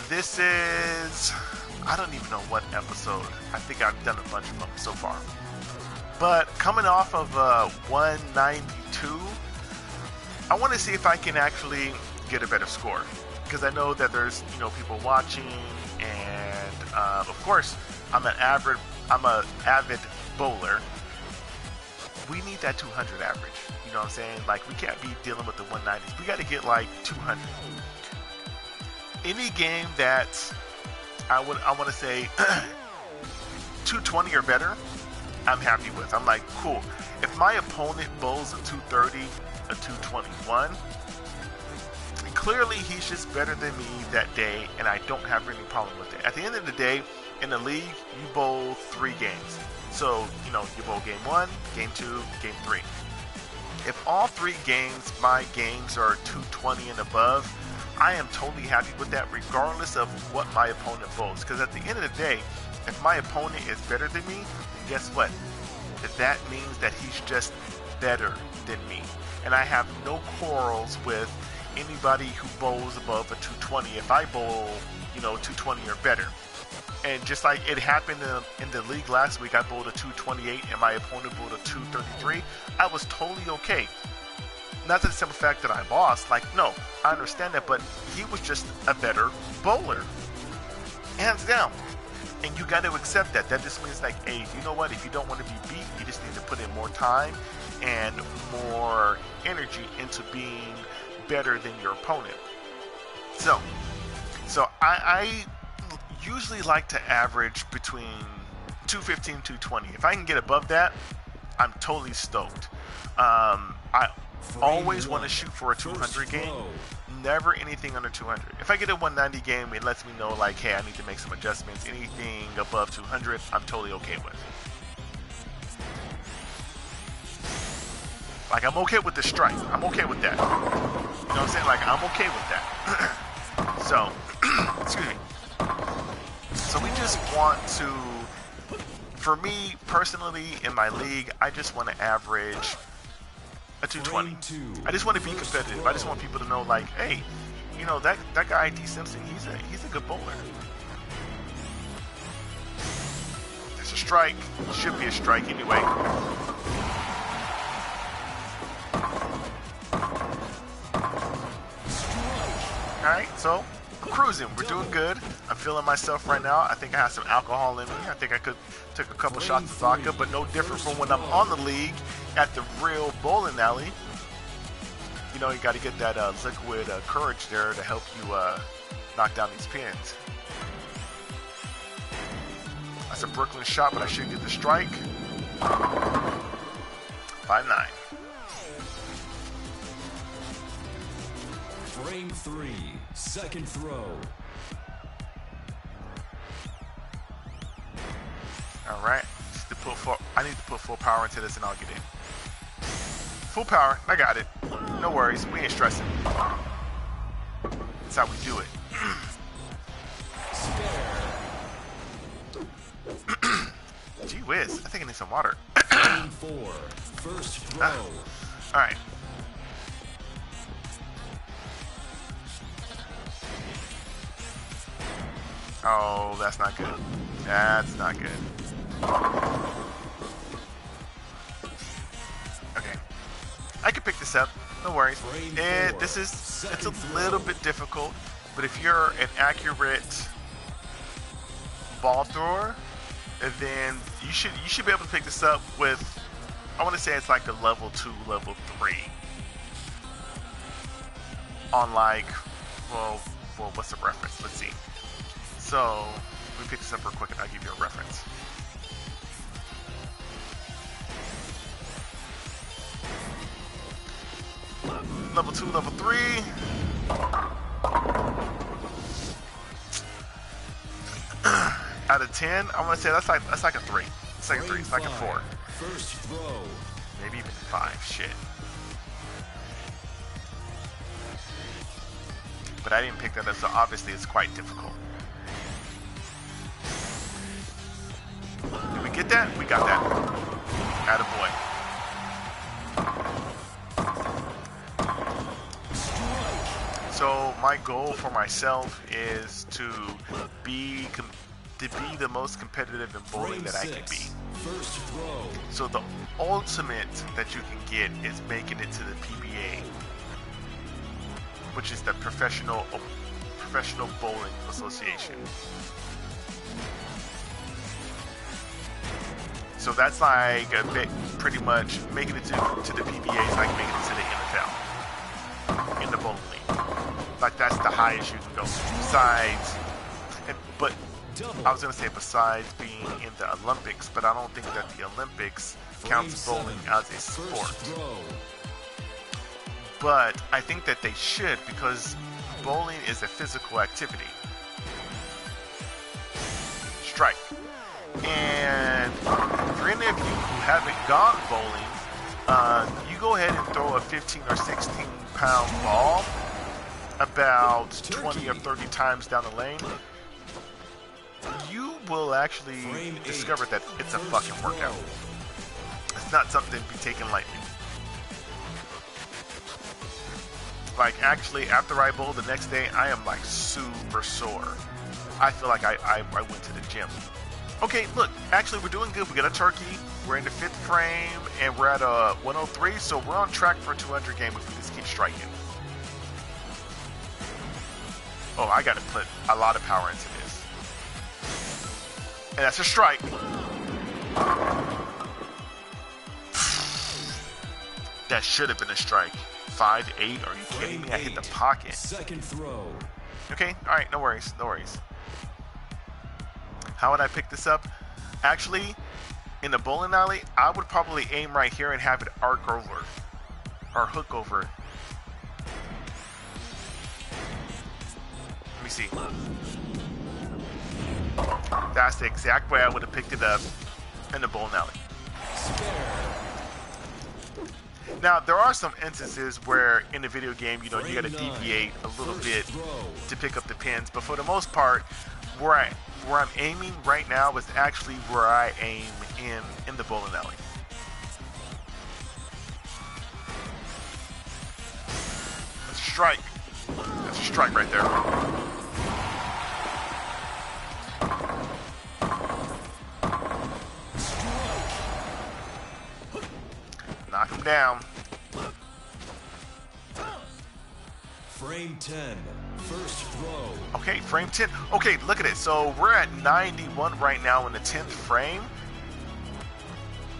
This is, I don't even know what episode. I think I've done a bunch of them so far. But coming off of 192, I want to see if I can actually get a better score. Because I know that there's, you know, people watching, and of course, I'm an avid bowler. We need that 200 average. You know what I'm saying? Like, we can't be dealing with the 190s. We got to get like 200. Any game that I want to say 220 or better, I'm happy with. I'm like, cool. If my opponent bowls a 230, a 221, clearly he's just better than me that day, and I don't have any problem with it. At the end of the day, in the league, you bowl 3 games. So, you know, you bowl game 1, game 2, game 3. If all 3 games, my games are 220 and above, I am totally happy with that, regardless of what my opponent bowls. Because at the end of the day, if my opponent is better than me, then guess what? That means that he's just better than me. And I have no quarrels with anybody who bowls above a 220 if I bowl, you know, 220 or better. And just like it happened in the league last week, I bowled a 228 and my opponent bowled a 233. I was totally okay. Not to the simple fact that I lost, like, no, I understand that, but he was just a better bowler. Hands down. And you got to accept that. That just means, like, hey, you know what? If you don't want to be beat, you just need to put in more time and more energy into being better than your opponent. So I usually like to average between 215 and 220. If I can get above that, I'm totally stoked. I always want to shoot for a 200 game. Never anything under 200. If I get a 190 game, it lets me know, like, hey, I need to make some adjustments. Anything above 200, I'm totally okay with. Like, I'm okay with the strike. I'm okay with that. You know what I'm saying? Like, I'm okay with that. So, excuse me. So we just want to, for me personally in my league, I just want to average a 220. I just want to be competitive. I just want people to know, like, hey, you know, that guy D Simpson, he's a good bowler. That's a strike. Should be a strike anyway. Alright, so I'm cruising. We're doing good. I'm feeling myself right now. I think I have some alcohol in me. I think I could take a couple shots of vodka, but no different from when I'm on the league at the real bowling alley. You know, you got to get that liquid courage there to help you knock down these pins. That's a Brooklyn shot, but I should get the strike. 5-9. Frame 3, second throw. All right, I need to put full power into this and I'll get in. Full power, I got it. No worries, we ain't stressing. That's how we do it. Gee whiz, I think I need some water. Frame 4, first throw. All right. Oh, that's not good. That's not good. Okay. I can pick this up. No worries. It's a little bit difficult, but if you're an accurate ball thrower, then you should be able to pick this up with, I want to say it's like a level 2, level 3. On like, well, what's the reference? Let's see. So, let me pick this up real quick and I'll give you a reference. Level 2, level 3. Out of 10, I want to say that's like a 3. It's like a 3. It's like a 4. First throw. Maybe even 5. Shit. But I didn't pick that up, so obviously it's quite difficult. Did we get that? We got that. Attaboy. So my goal for myself is to be the most competitive in bowling that I can be. First throw. So the ultimate that you can get is making it to the PBA, which is the Professional Bowling Association. So that's like a bit, pretty much making it to the PBA is like making it to the NFL in the bowling league. Like that's the highest you can go. Besides, but I was gonna say besides being in the Olympics, but I don't think that the Olympics counts bowling as a sport. But I think that they should, because bowling is a physical activity. Strike. And for any of you who haven't gone bowling, you go ahead and throw a 15 or 16 pound ball about 20 or 30 times down the lane. You will actually discover that it's a fucking workout. It's not something to be taken lightly. Like actually, after I bowl the next day, I am like super sore. I feel like I went to the gym. Okay, look, actually we're doing good. We got a turkey. We're in the 5th frame, and we're at a 103, so we're on track for a 200 game if we just keep striking. Oh, I got to put a lot of power into this. And that's a strike. That should have been a strike. 5-8, are you kidding me? I hit the pocket. Second throw. Okay, alright, no worries, no worries. How would I pick this up? Actually, in the bowling alley, I would probably aim right here and have it arc over. Or hook over. Let me see. That's the exact way I would have picked it up in the bowling alley. Now, there are some instances where in the video game, you know, you got to deviate a little bit to pick up the pins. But for the most part, where I'm aiming right now is actually where I aim in the bowling alley. That's a strike. That's a strike right there. Knock him down. Frame 10, first throw. Okay, frame 10. Okay, look at it. So we're at 91 right now in the 10th frame.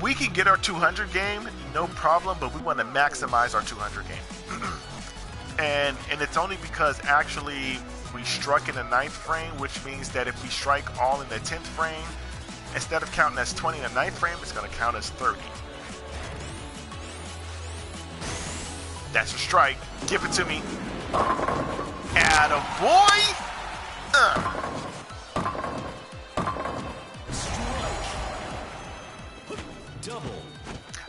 We can get our 200 game, no problem, but we want to maximize our 200 game. and it's only because actually we struck in the 9th frame, which means that if we strike all in the 10th frame, instead of counting as 20 in the 9th frame, it's going to count as 30. That's a strike. Give it to me. Attaboy! Double.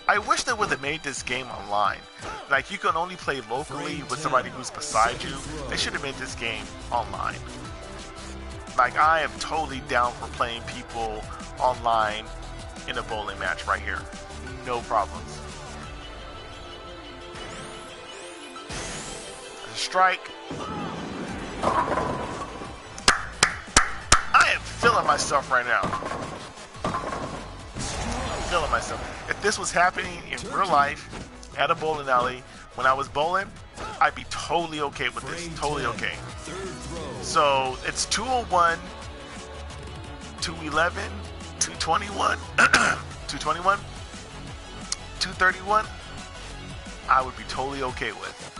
I wish they would have made this game online. Like, you can only play locally with somebody who's beside you. They should have made this game online. Like, I am totally down for playing people online in a bowling match right here. No problems. Strike. I am feeling myself right now. I'm feeling myself. If this was happening in real life at a bowling alley when I was bowling, I'd be totally okay with this. Totally okay. So it's 201, 211, 221, 221, 231. I would be totally okay with.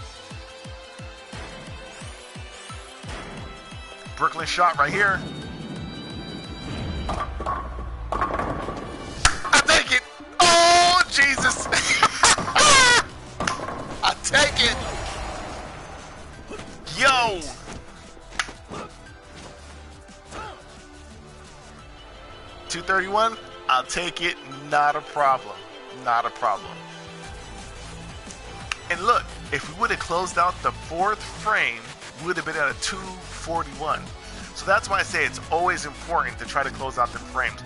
Brooklyn shot right here. I take it. Oh, Jesus. I take it. Yo. $231. I'll take it. Not a problem. Not a problem. And look, if we would have closed out the 4th frame, we would have been at a 241. So that's why I say it's always important to try to close out the frames,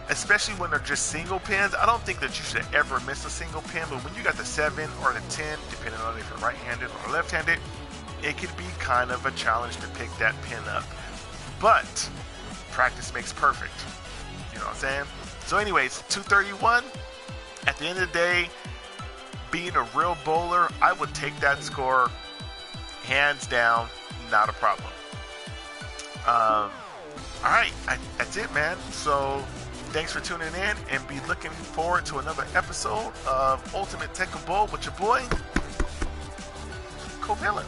especially when they're just single pins. I don't think that you should ever miss a single pin, but when you got the 7 or the 10, depending on if you're right-handed or left-handed, it could be kind of a challenge to pick that pin up. But practice makes perfect. You know what I'm saying? So anyways, 231, at the end of the day, being a real bowler, I would take that score hands down, not a problem. All right, that's it, man. So thanks for tuning in, and be looking forward to another episode of Ultimate Tekken Bowl with your boy, Covillen.